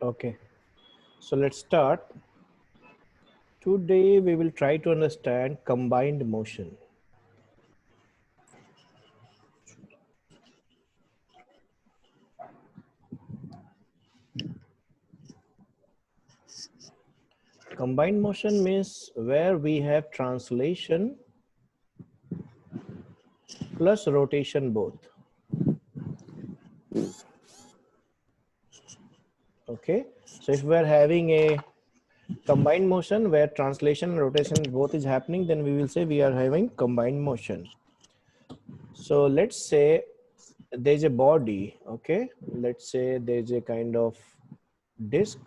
Okay, so let's start. Today we will try to understand combined motion. Combined motion means where we have translation plus rotation both. Okay, so if we're having a combined motion where translation and rotation both is happening, then we will say we are having combined motion. So let's say there's a body, okay? Let's say there's a kind of disc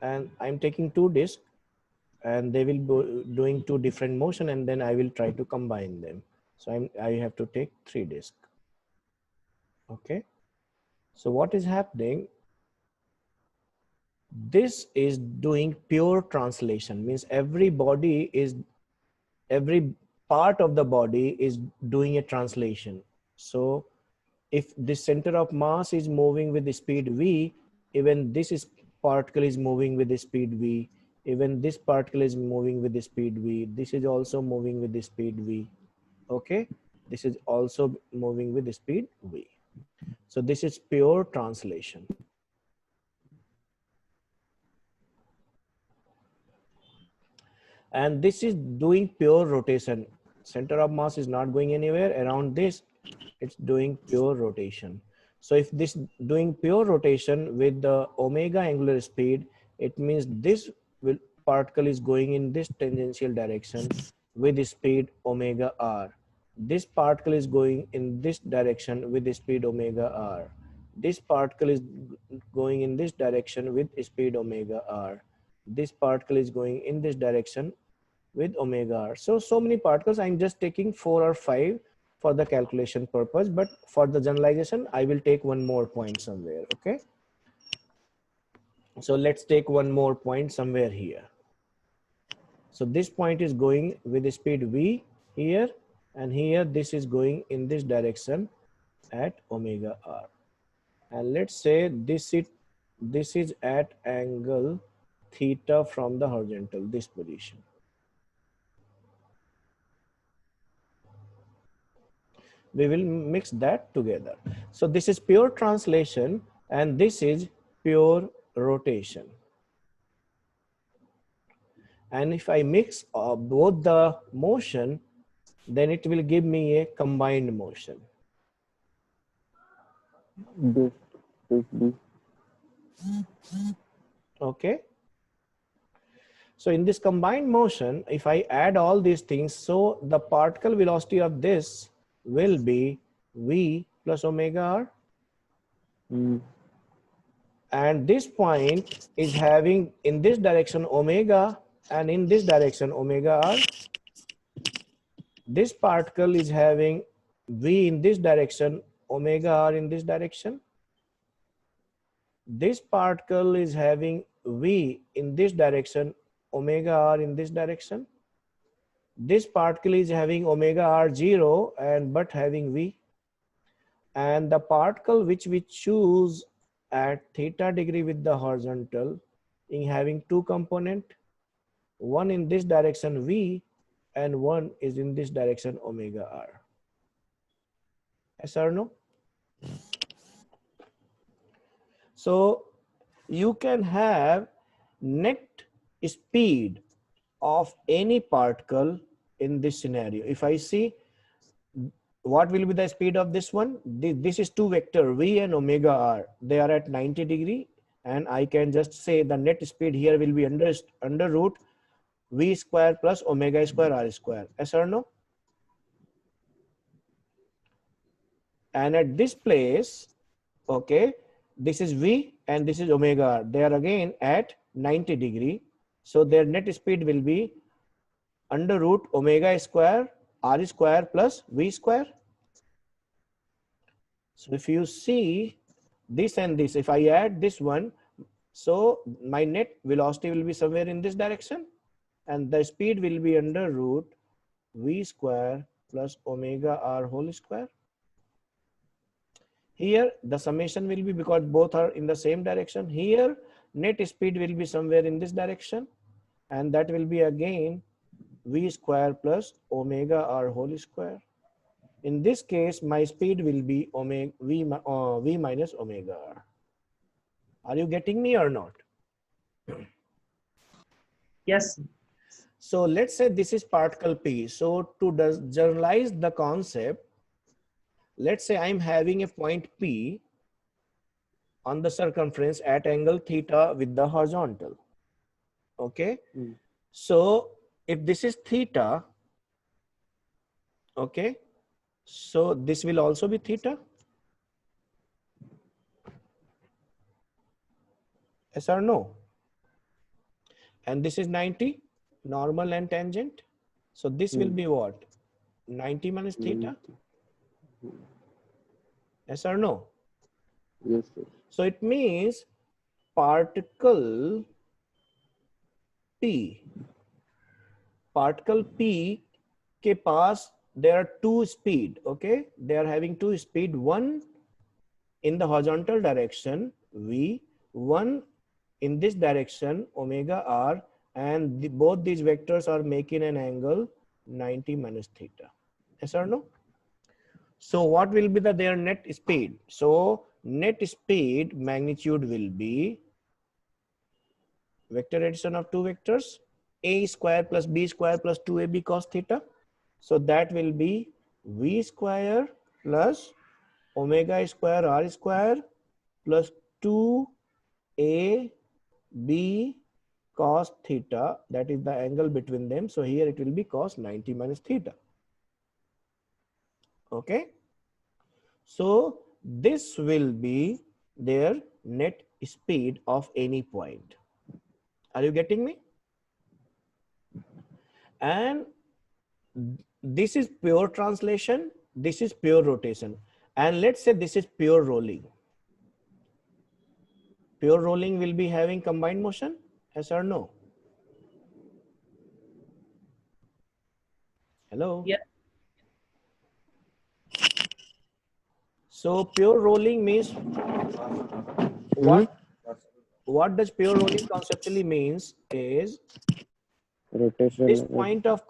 and I'm taking two discs and they will be doing two different motion and then I will try to combine them. So I have to take three discs. Okay. So what is happening? This is doing pure translation, means every part of the body is doing a translation. So if the center of mass is moving with the speed v, even this is particle is moving with the speed v, even this particle is moving with the speed v, this is also moving with the speed v. Okay, this is also moving with the speed v. So this is pure translation. And this is doing pure rotation. Center of mass is not going anywhere around this, it's doing pure rotation. So if this doing pure rotation with the omega angular speed, it means this will particle is going in this tangential direction with the speed omega r. This particle is going in this direction with the speed omega r. This particle is going in this direction with speed omega r. This particle is going in this direction with omega r. So many particles. I'm just taking 4 or 5 for the calculation purpose, but for the generalization, I will take one more point somewhere. Okay. So let's take one more point somewhere here. So this point is going with the speed v here, and here this is going in this direction at omega r. And let's say this is at angle theta from the horizontal, this position. We will mix that together. So this is pure translation and this is pure rotation. And if I mix both the motion, then it will give me a combined motion. Okay. So in this combined motion, if I add all these things, so the particle velocity of this will be v plus omega r. And this point is having in this direction omega and in this direction omega r. This particle is having v in this direction, omega r in this direction. This particle is having v in this direction, omega r in this direction. This particle is having omega r 0 and but having v. And the particle which we choose at theta degree with the horizontal in having two component, one in this direction v and one is in this direction omega r. Yes or no? So you can have net speed of any particle in this scenario. If I see what will be the speed of this one, this is two vector v and omega r, they are at 90 degree, and I can just say the net speed here will be under root v square plus omega square r square. Yes or no? And at this place, okay, this is v and this is omega r, they are again at 90 degree, so their net speed will be under root omega square r square plus v square. So if you see this and this, if I add this one, so my net velocity will be somewhere in this direction and the speed will be under root v square plus omega r whole square. Here the summation will be, because both are in the same direction. Here net speed will be somewhere in this direction, and that will be again v square plus omega r whole square. In this case, my speed will be omega v minus omega r. Are you getting me or not? Yes. So let's say this is particle P. So to generalize the concept, let's say I'm having a point P on the circumference at angle theta with the horizontal. Okay. So if this is theta, okay, so this will also be theta. Yes or no? And this is 90, normal and tangent. So this will be what? 90 minus theta. Yes or no? Yes, sir. So it means particle P के पास there are two speed. Okay, they are having two speed, one in the horizontal direction v, one in this direction omega r, and both these vectors are making an angle 90 minus theta. Yes or no? So what will be their net speed? So net speed magnitude will be vector addition of two vectors, a square plus b square plus 2ab cos theta. So that will be v square plus omega square r square plus 2ab cos theta. That is the angle between them. So here it will be cos 90 minus theta. Okay. So this will be their net speed of any point. Are you getting me? And this is pure translation, this is pure rotation, and let's say this is pure rolling. Pure rolling will be having combined motion, yes or no? Hello? Yeah. So pure rolling means what does pure rolling conceptually means is Rotation. this point of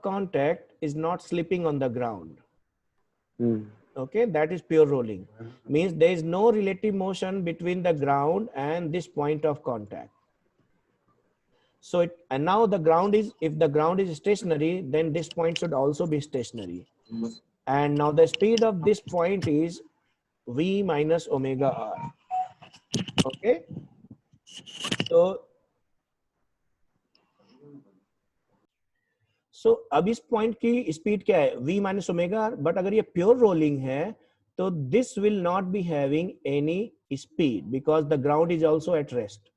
contact, is not slipping on the ground. Okay, that is pure rolling. Means there is no relative motion between the ground and this point of contact. So and now the ground is, if the ground is stationary, then this point should also be stationary. And now the speed of this point is v minus omega r. Okay. So अब इस point की speed क्या है? v minus omega r. But अगर ये pure rolling है तो this will not be having any speed because the ground is also at rest.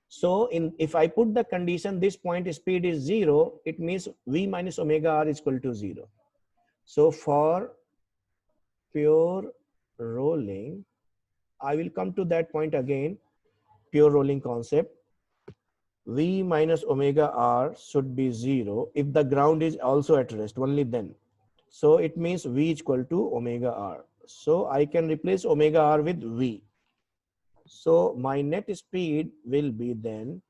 So if I put the condition this point speed is 0, it means v minus omega r is equal to 0. So for pure rolling, I will come to that point again, pure rolling concept. V minus omega r should be 0 if the ground is also at rest, only then. So it means v is equal to omega r. So I can replace omega r with v. So my net speed will be then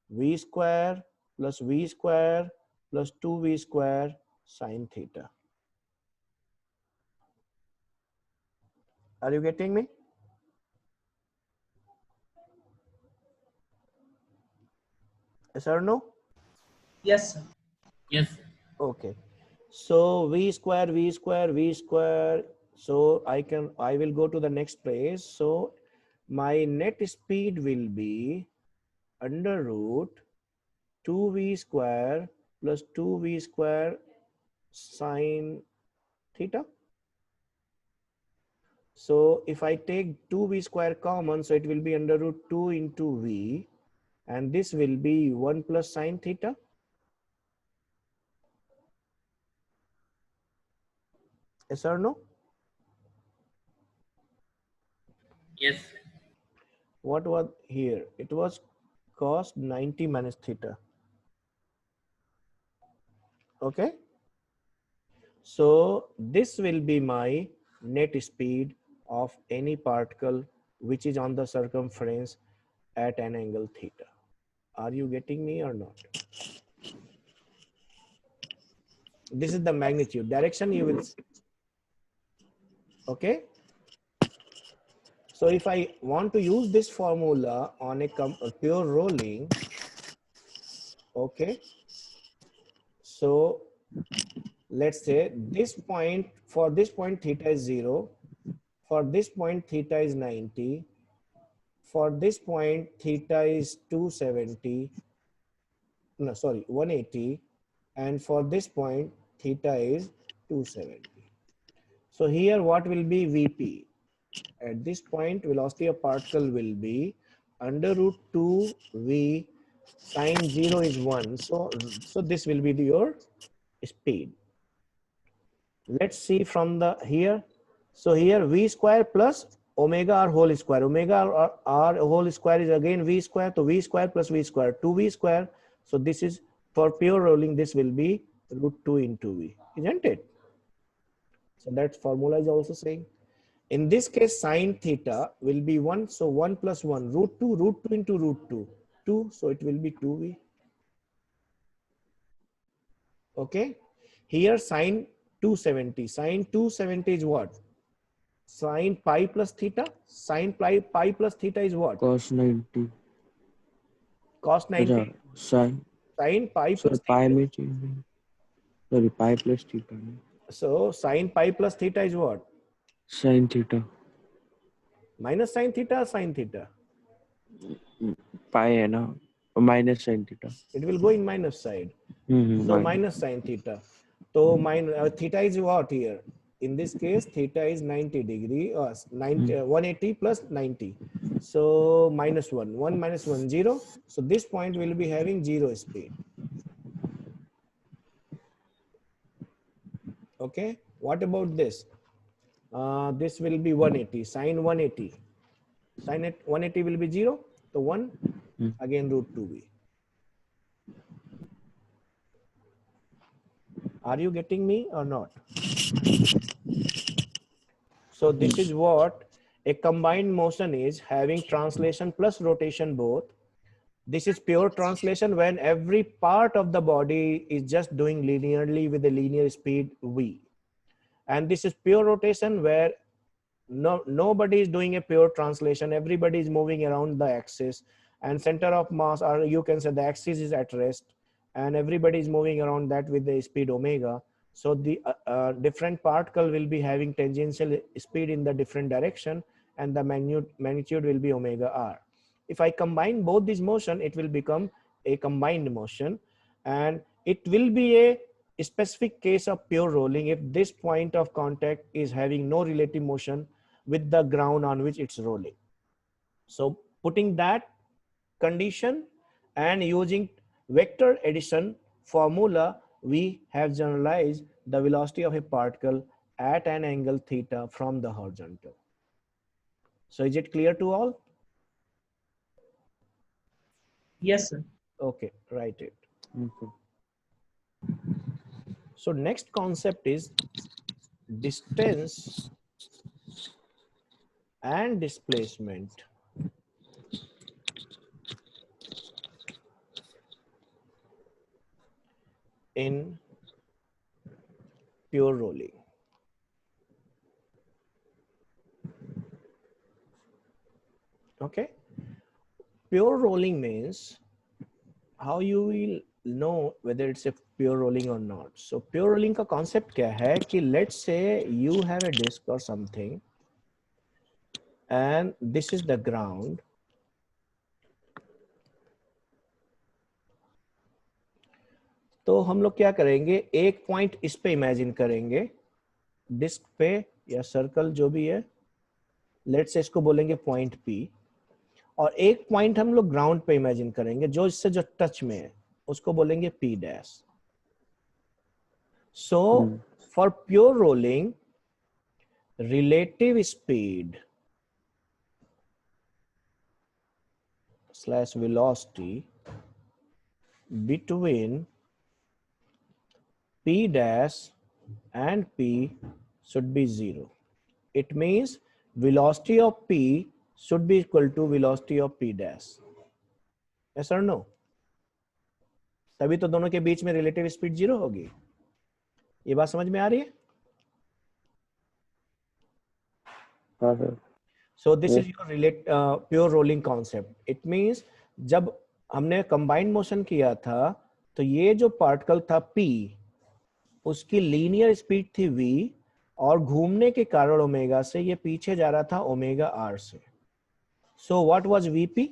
v square plus 2v square sine theta. Are you getting me? Yes or no? Yes, sir. Yes. Okay. So v square. So I will go to the next place. So my net speed will be under root 2v square plus 2v square sine theta. So if I take 2v square common, so it will be under root 2 into v, and this will be 1 plus sine theta. Yes or no? Yes. What was here? It was cos 90 minus theta. Okay. So this will be my net speed of any particle which is on the circumference at an angle theta. Are you getting me or not? This is the magnitude. Direction you will see. Okay. So if I want to use this formula on a pure rolling, okay. So let's say this point, for this point theta is 0, for this point theta is 90, for this point theta is 270, no sorry 180, and for this point theta is 270. So here what will be Vp? At this point velocity of particle will be under root 2 V sine 0 is 1. So this will be your speed. Let's see from the here. So here V square plus omega r whole square. Omega r whole square is again V square. So V square plus V square, 2V square. So this is for pure rolling, this will be root 2 into V, isn't it? So that formula is also saying. In this case, sine theta will be 1. So 1 plus 1, root 2 into root 2, 2. So it will be 2V. Okay. Here sine 270. Sine 270 is what? Sine pi plus theta. Sine pi plus theta is what? Cos 90. Cos 90. Sin. Sine pi Sir, plus pi theta. में change. Sorry, pi plus theta. So sine pi plus theta is what? Sin theta. Minus sine theta or sine theta? Pi है ना, minus sin theta. It will go in minus side. So minus sine theta. So theta is what here? In this case, theta is 90 degree or 180 plus 90. So minus 1, 1 minus 1, 0. So this point will be having 0 speed. Okay. What about this? This will be 180, sine 180. Sine 180 will be 0. So 1, again root 2V. Are you getting me or not? So this is what a combined motion is, having translation plus rotation both. This is pure translation when every part of the body is just doing linearly with a linear speed V. And this is pure rotation where nobody is doing a pure translation. Everybody is moving around the axis, and center of mass, or you can say the axis, is at rest, and everybody is moving around that with the speed omega. So the different particle will be having tangential speed in the different direction, and the magnitude will be omega r. If I combine both these motion, it will become a combined motion, and it will be a specific case of pure rolling if this point of contact is having no relative motion with the ground on which it's rolling. So putting that condition and using vector addition formula, we have generalized the velocity of a particle at an angle theta from the horizontal. So is it clear to all? Yes, sir. Okay, write it. Okay. So next concept is distance and displacement. In pure rolling. Okay. Pure rolling means how you will know whether it's a pure rolling or not. So pure rolling का concept क्या है कि let's say you have a disc or something and this is the ground. तो हम लोग क्या करेंगे, एक पॉइंट इस पे इमेजिन करेंगे डिस्क पे या सर्कल जो भी है, लेट्स से इसको बोलेंगे पॉइंट पी, और एक पॉइंट हम लोग ग्राउंड पे इमेजिन करेंगे जो इससे जो टच में है उसको बोलेंगे P dash. So for pure rolling relative speed / velocity between P dash and P should be 0. It means velocity of P should be equal to velocity of P dash. Yes or no? तभी तो दोनों के बीच में relative speed 0 होगी. ये बात समझ में आ रही है? हाँ sir. So this is your pure rolling concept. It means जब हमने combined motion किया था तो ये जो particle था P उसकी लीनियर स्पीड थी v और घूमने के कारण ओमेगा से ये पीछे जा रहा था ओमेगा r से. So what was Vp?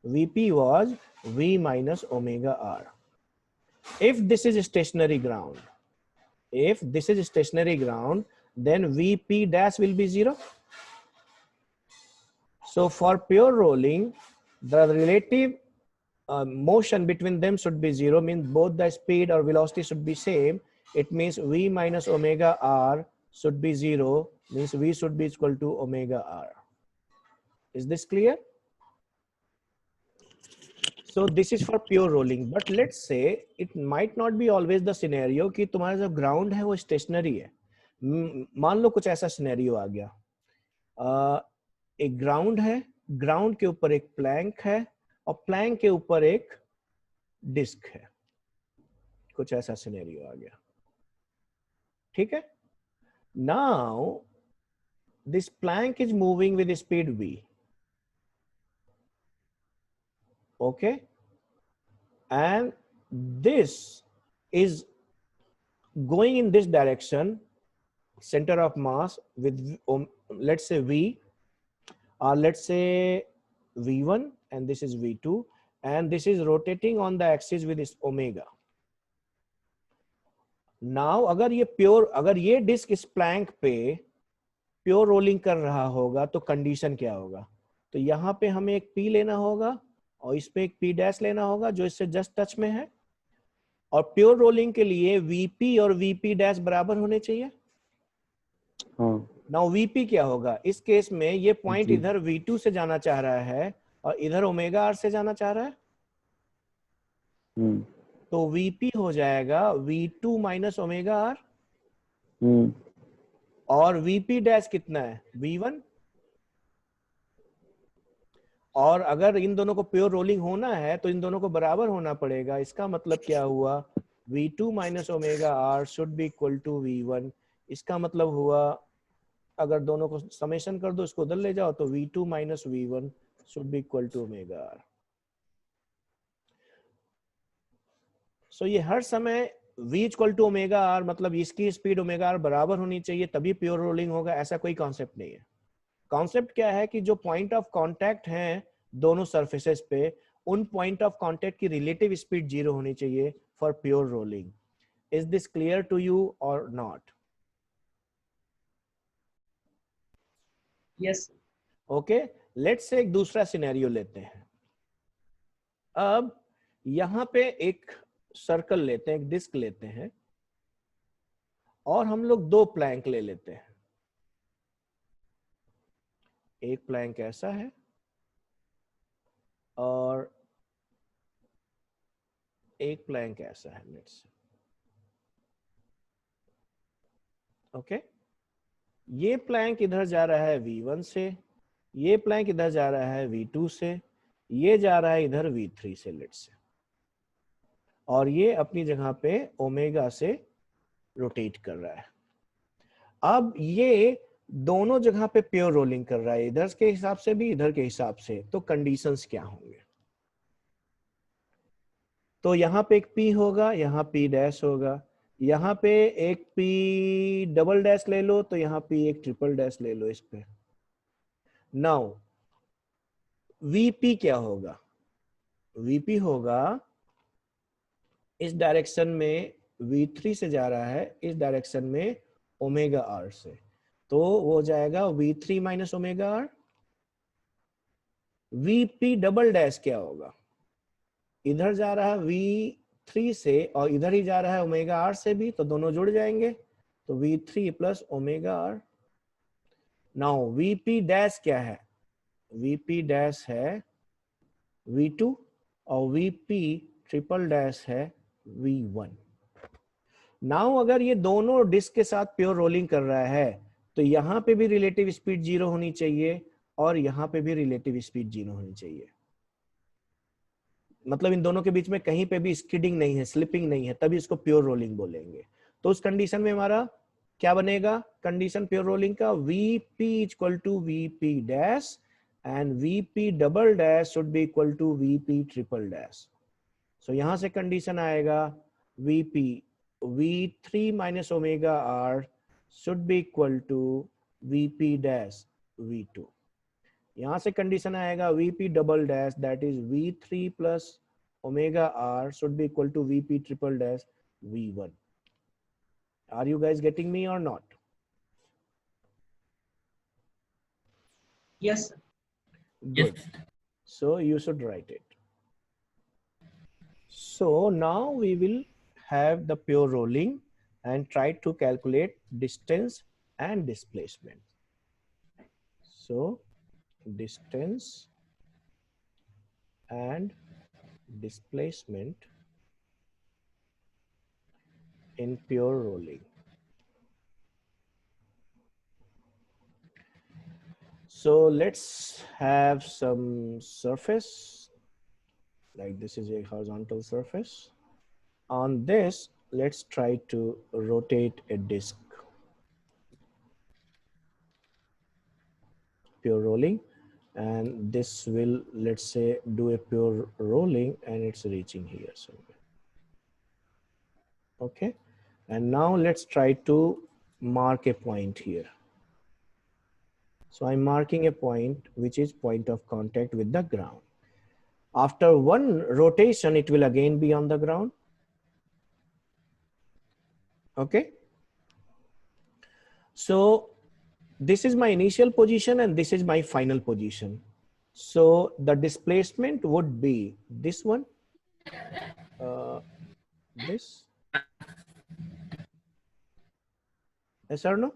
Vp was v minus omega r. If this is stationary ground, then Vp dash will be 0. So for pure rolling, the relative motion between them should be 0, means both the speed or velocity should be same. It means v minus omega r should be 0, means v should be equal to omega r. Is this clear? So this is for pure rolling, but let's say it might not be always the scenario कि तुम्हारा जो ground है वो stationary है. मान लो कुछ ऐसा scenario आ गया, एक ground है, ground के ऊपर एक plank है और plank के ऊपर एक डिस्क है. कुछ ऐसा सिनेरियो आ गया. ठीक है. Now this plank is moving with speed v. Okay, and this is going in this direction, center of mass with let's say v, or let's say v1, and this is v2, and this is rotating on the axis with this omega. Now अगर ये disc इस Planck पे pure rolling कर रहा होगा तो condition क्या होगा? तो यहाँ पे हमें एक P लेना होगा और इस पे एक P डैश लेना होगा जो इससे जस्ट टच में है, और प्योर रोलिंग के लिए Vp और Vp डैश बराबर होने चाहिए. नाउ Vp क्या होगा? इस केस में ये पॉइंट इधर V2 से जाना चाह रहा है और इधर ओमेगा r से जाना चाह रहा है. तो Vp हो जाएगा V2 माइनस ओमेगा r, और Vp डैश कितना है? V1. और अगर इन दोनों को प्योर रोलिंग होना है तो इन दोनों को बराबर होना पड़ेगा. इसका मतलब क्या हुआ? V2 minus omega r should be equal to V1. इसका मतलब हुआ अगर दोनों को समेशन कर दो, इसको उधर ले जाओ, तो V2 minus V1 should be equal to omega r. So ये हर समय v equal to omega r, मतलब इसकी स्पीड ओमेगा r बराबर होनी चाहिए तभी प्योर रोलिंग होगा, ऐसा कोई कॉन्सेप्ट नहीं है. कॉन्सेप्ट क्या है कि जो पॉइंट ऑफ कांटेक्ट हैं दोनों सरफेसेस पे, उन पॉइंट ऑफ कांटेक्ट की रिलेटिव स्पीड 0 होनी चाहिए for pure rolling. Is this clear to you और not? Yes. Okay, let's say एक दूसरा सिनेरियो लेते हैं. अब यहां पे एक सर्कल लेते हैं, एक डिस्क लेते हैं, और हम लोग 2 प्लैंक ले लेते हैं. एक प्लैंक ऐसा है और एक प्लैंक ऐसा है. लेट्स ओके, ये प्लैंक इधर जा रहा है V1 से, ये प्लैंक इधर जा रहा है V2 से, ये जा रहा है इधर V3 से. लेट्स से, और ये अपनी जगह पे ओमेगा से रोटेट कर रहा है. अब ये दोनों जगह पे प्योर रोलिंग कर रहा है, इधर के हिसाब से भी इधर के हिसाब से. तो कंडीशंस क्या होंगे? तो यहाँ पे एक P होगा, यहाँ P डैश होगा, यहाँ पे एक P डबल डैश ले लो, तो यहाँ P एक ट्रिपल डैश ले लो इस पे. नाउ Vp क्या होगा? Vp होगा इस डायरेक्शन में V3 से जा रहा है, इस डायरेक्शन में ओमेगा r से, तो वो जाएगा V3 minus omega r. Vp double dash क्या होगा? इधर जा रहा है V3 से और इधर ही जा रहा है ओमेगा r से भी, तो दोनों जुड़ जाएंगे, तो V3 plus omega r. Now Vp dash क्या है? Vp डैश है V2 और Vp ट्रिपल डैश है V1. नाउ अगर ये दोनों डिस्क के साथ प्योर रोलिंग कर रहा है तो यहाँ पे भी रिलेटिव स्पीड 0 होनी चाहिए और यहाँ पे भी रिलेटिव स्पीड 0 होनी चाहिए। मतलब इन दोनों के बीच में कहीं पे भी स्किडिंग नहीं है, स्लिपिंग नहीं है, तभी इसको प्योर रोलिंग बोलेंगे। तो उस कंडीशन में हमारा क्या बनेगा? कंडीशन प्योर रोलिंग का Vp equal to Vp dash and Vp double dash should be equal to Vp triple dash. So यहां से कंडीशन आएगा Vp V3 minus omega R should be equal to Vp dash V2। यहां से condition आएगा Vp double dash that is V3 plus omega R should be equal to Vp triple dash V1। Are you guys getting me or not? Yes, sir. Good. So you should write it. So now we will have the pure rolling and try to calculate distance and displacement. So distance and displacement in pure rolling. So let's have some surface, like this is a horizontal surface. On this, let's try to rotate a disc. Pure rolling, and this will, let's say, do a pure rolling and it's reaching here somewhere. Okay, and now let's try to mark a point here. So I'm marking a point which is point of contact with the ground. After one rotation, it will again be on the ground. Okay, so this is my initial position and this is my final position. So the displacement would be this one, this, yes or no?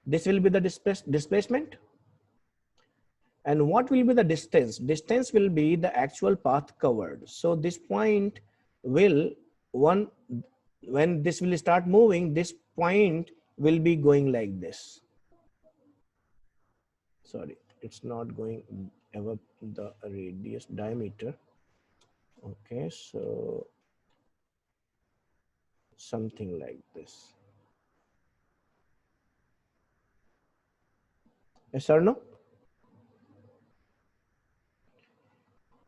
This will be the displacement. And what will be the distance? Distance will be the actual path covered. So this point will, when this will start moving, this point will be going like this. Sorry, it's not going above the radius diameter. Okay, so something like this. Yes or no?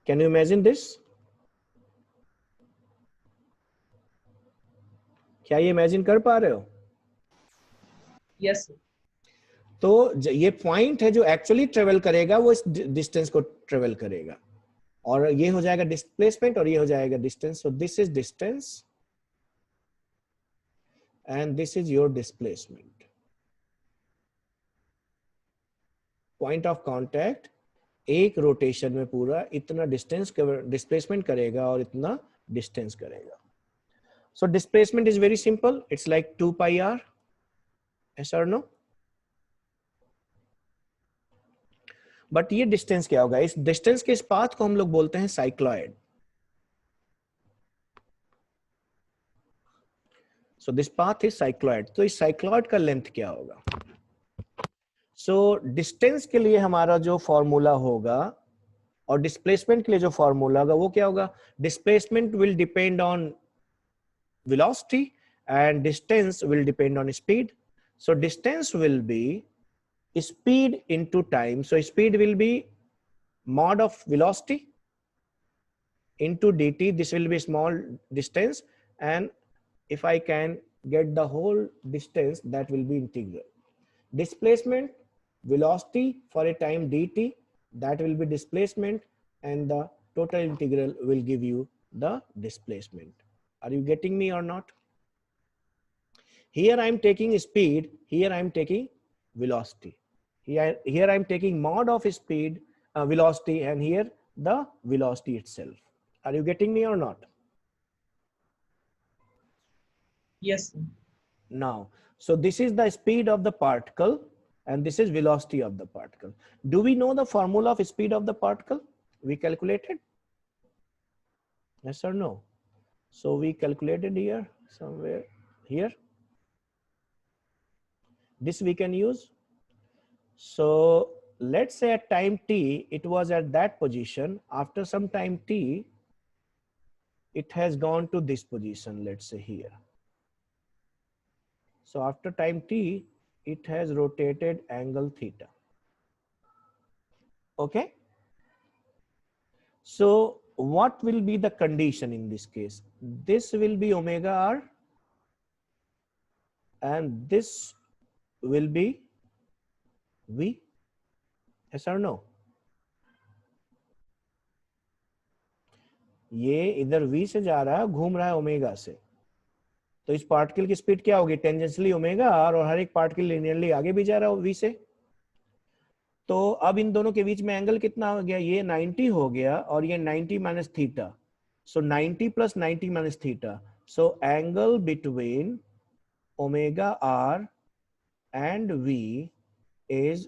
Can you imagine this? क्या ये imagine कर पा रहे हो? Yes, sir. तो ये point है जो एक्चुअली ट्रेवल करेगा वो इस डिस्टेंस को ट्रेवल करेगा और ये हो जाएगा डिस्प्लेसमेंट और ये हो जाएगा distance. So this is distance and this is your displacement. Point of contact एक रोटेशन में पूरा इतना डिस्टेंस डिस्प्लेसमेंट करेगा और इतना डिस्टेंस करेगा. So displacement is very simple, it's like 2 pi r. yes or no? But ये डिस्टेंस क्या होगा? इस डिस्टेंस के इस पाथ को हम लोग बोलते हैं cycloid. So this path is cycloid. तो इस साइक्लॉइड का लेंथ क्या होगा? सो डिस्टेंस के लिए हमारा जो फॉर्मूला होगा और डिस्प्लेसमेंट के लिए जो फॉर्मूला होगा वो क्या होगा? Displacement will depend on velocity and distance will depend on speed. So distance will be speed into time. So speed will be mod of velocity into dt. This will be small distance, and if I can get the whole distance, that will be integral. Displacement, velocity for a time dt, that will be displacement, and the total integral will give you the displacement. Are you getting me or not? Here I am taking speed, here I am taking velocity. Here I am taking mod of speed, velocity, and here the velocity itself. Are you getting me or not? Yes, sir. Now, so this is the speed of the particle and this is velocity of the particle. Do we know the formula of speed of the particle? We calculated? Yes or no? So we calculated here. somewhere here. This we can use. So let's say at time t, it was at that position. After some time t, it has gone to this position, let's say here. So after time t, it has rotated angle theta. Okay. So what will be the condition in this case? This will be omega r and this will be v. Yes or no? ये इधर v से जा रहा है, घूम रहा है omega से, तो इस पार्टिकल की स्पीड क्या होगी? टेंजेंशियली ओमेगा आर, और हर एक पार्टिकल लिनियरली आगे भी जा रहा है v से. तो अब इन दोनों के बीच में एंगल कितना हो गया? ये 90 हो गया और ये 90 minus theta. So 90 plus 90 minus theta. So angle between omega r and v is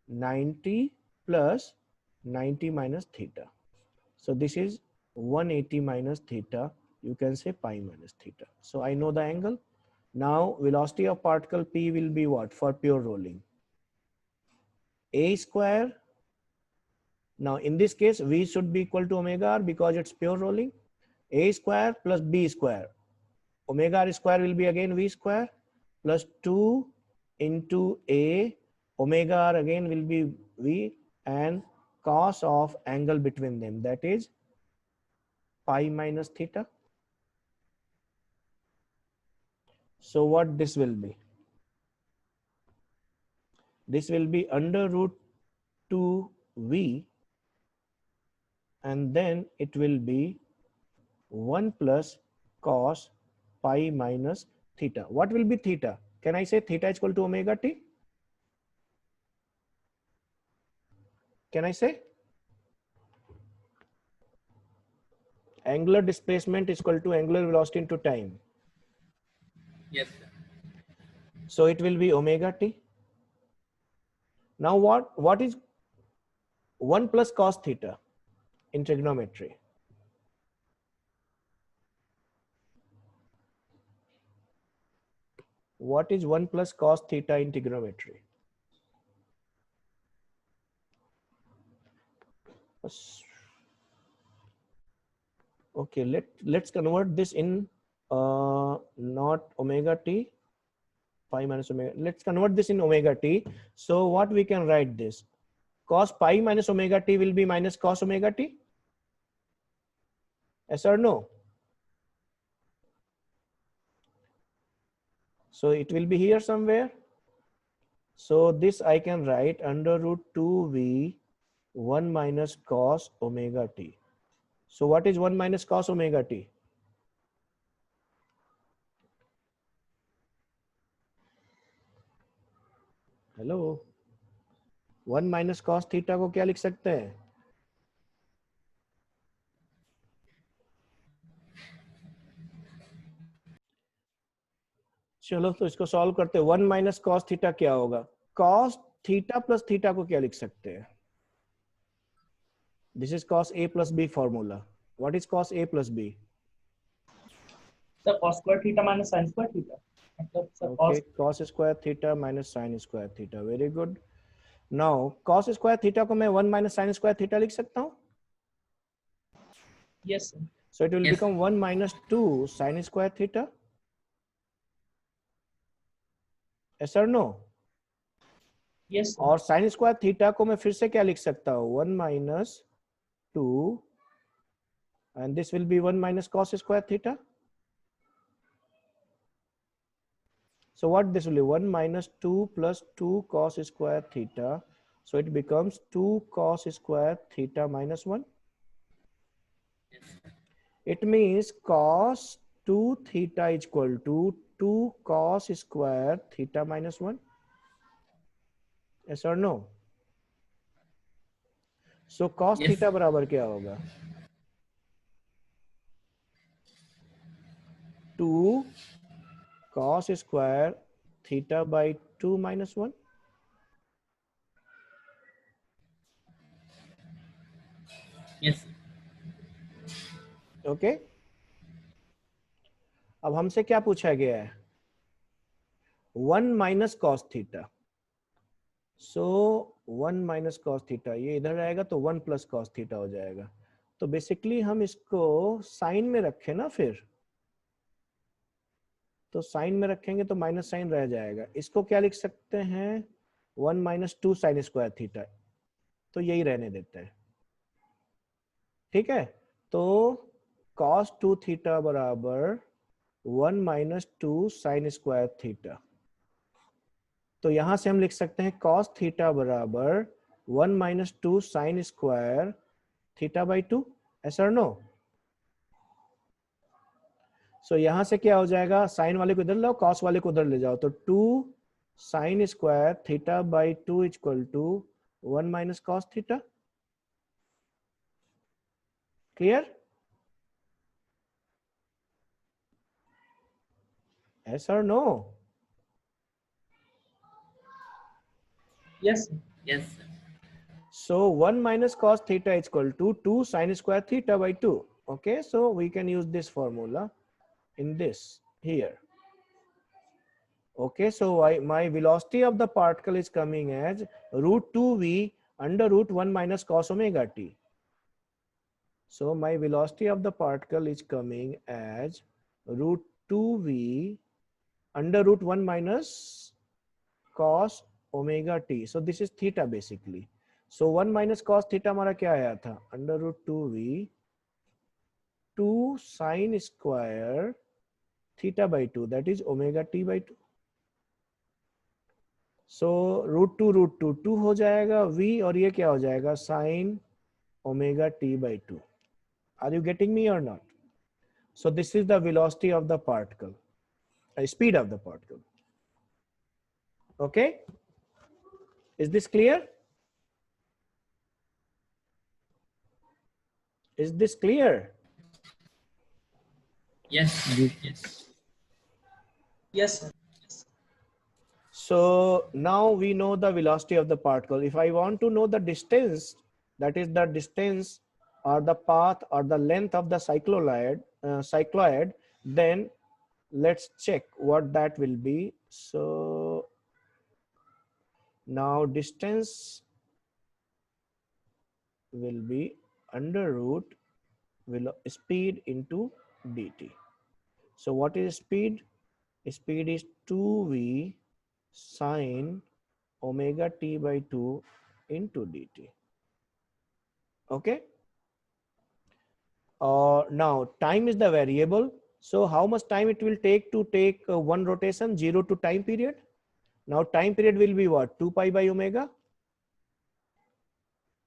90 plus 90 minus theta. So this is 180 minus theta. You can say pi minus theta. So I know the angle. Now velocity of particle p will be what for pure rolling? A square. Now in this case v should be equal to omega r because it's pure rolling. A square plus b square. Omega r square will be again v square plus 2 into a, omega r again will be v, and cos of angle between them, that is pi minus theta. So what this will be? This will be under root 2v, and then it will be 1 plus cos pi minus theta. What will be theta? Can I say theta is equal to omega t? Can I say? Angular displacement is equal to angular velocity into time. Yes, sir. So it will be omega t. Now what is 1 plus cos theta in trigonometry? What is 1 plus cos theta in trigonometry? Okay, let's convert this in not omega t, pi minus omega. Let's convert this in omega t. So what we can write this? Cos pi minus omega t will be minus cos omega t. Yes or no? So it will be here somewhere. So this I can write under root 2v 1 minus cos omega t. So what is 1 minus cos omega t? Hello? 1 minus cos theta को क्या लिख सकते हैं? चलो तो इसको solve करते हैं. 1 माइनस कॉस थीटा क्या होगा? कॉस थीटा प्लस थीटा को क्या लिख सकते हैं? This is cos A plus B formula. What is cos A plus B? Sir, cos square theta minus sin square theta. Sir, Okay, cos square theta minus sin square theta. Very good. Now cos square theta को मैं 1 minus sin square theta लिख सकता हूँ. yes, sir. So it will Yes. become 1 minus 2 sin square theta. Yes or no? Yes, sir. और sin square theta को मैं फिर से क्या लिख सकता हूँ? 1 minus 2, and this will be 1 minus cos square theta. So what this will be? 1 minus 2 plus 2 cos square theta. So it becomes 2 cos square theta minus 1. It means cos 2 theta is equal to 2 cos square theta minus 1. Yes or no? So cos Yes. theta बराबर क्या होगा? 2 cos square theta by 2 minus 1. Yes. Okay. अब हमसे क्या पूछा गया है, 1 minus cos theta. सो 1 minus cos theta, ये इधर आएगा तो 1 प्लस कॉस थीटा हो जाएगा। तो बेसिकली हम इसको साइन में रखें ना, फिर तो साइन में रखेंगे तो माइनस साइन रह जाएगा। इसको क्या लिख सकते हैं, 1 माइनस 2 साइन स्क्वायर थीटा, तो यही रहने देते हैं। ठीक है, तो cos 2 थीटा बराबर 1 माइनस 2 साइन स्क्वायर थीटा। तो यहां से हम लिख सकते हैं cos थीटा बराबर 1 minus 2 sine square theta by 2, ऐसा और नो। सो यहां से क्या हो जाएगा, साइन वाले को इधर लाओ, कॉस वाले को उधर ले जाओ, तो 2 sine square theta by 2 equal to 1 minus cos theta. Clear? Yes or no? Yes, sir. Yes, sir. So 1 minus cos theta is equal to 2 sin square theta by 2. Okay, so we can use this formula in this here. Okay, so my velocity of the particle is coming as root 2v under root 1 minus cos omega t. So my velocity of the particle is coming as root 2v under root 1 minus cos omega t. So this is theta basically. So 1 minus cos theta हमारा क्या आया था, under root 2v 2 sin square theta by 2, that is omega t by 2. So root 2 2 हो जाएगा v, और ये क्या हो जाएगा, sin omega t by 2. Are you getting me or not? So this is the velocity of the particle, speed of the particle. Okay, is this clear? Is this clear? Yes, sir. Yes. Yes, sir. So now we know the velocity of the particle. If I want to know the distance, that is the distance or the path or the length of the cycloid, then let's check what that will be. So now distance will be under root speed into dt. So what is speed? Speed is 2v sine omega t by 2 into dt. Okay. Now time is the variable. So how much time it will take to take one rotation, 0 to time period? Now time period will be what? 2 pi by omega.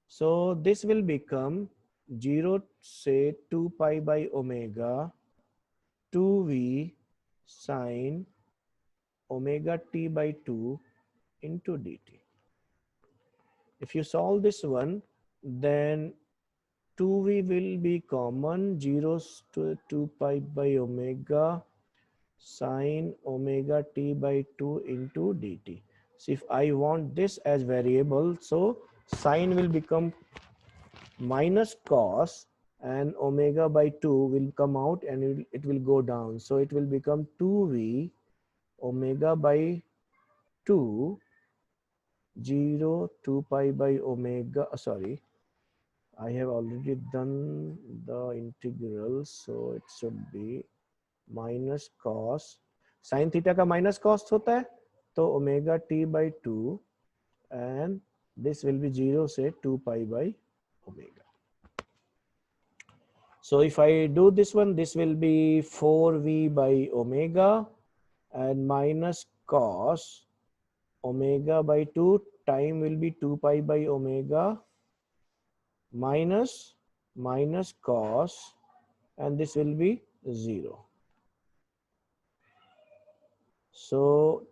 So this will become 0 say 2 pi by omega 2v sine omega t by 2 into dt. If you solve this one, then 2v will be common, 0 to 2 pi by omega sine omega t by 2 into dt. So if I want this as variable, so sine will become minus cos and omega by 2 will come out and it will go down. So it will become 2v omega by 2 0 2 pi by omega, sorry, I have already done the integral, so it should be minus cos, sin theta का minus cos होता है, तो omega t by 2 and this will be 0 से 2 pi by omega. So if I do this one, this will be 4v by omega and minus cos omega by 2, time will be 2 pi by omega minus cos, and this will be 0. So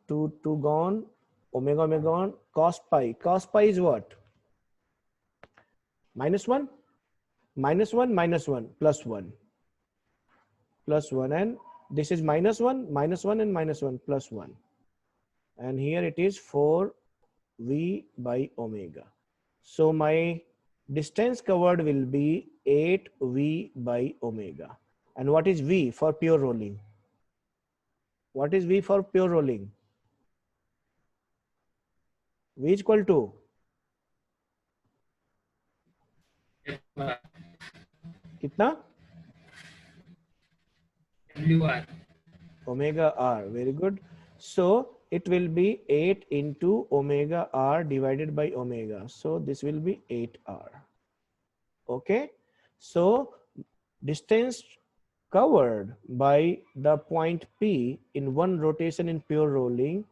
2 gone, omega gone, cos pi is what? Minus 1 minus 1 plus 1 plus 1, and this is minus 1 and minus 1 plus 1, and here it is 4v by omega. So my distance covered will be 8v by omega, And what is V for pure rolling? What is V for pure rolling? V is equal to कितना? WR. Omega R. Very good. So it will be 8 into omega R divided by omega. So this will be 8R. Okay. So distance covered by the point P in one rotation in pure rolling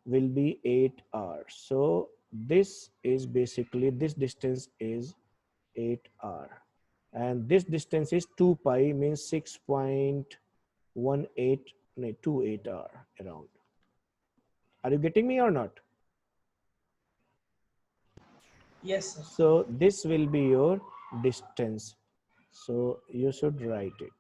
will be 8R. So this is basically, this distance is 8R. And this distance is 2 pi, means 6.28R around. Are you getting me or not? Yes, sir. So this will be your distance. So you should write it.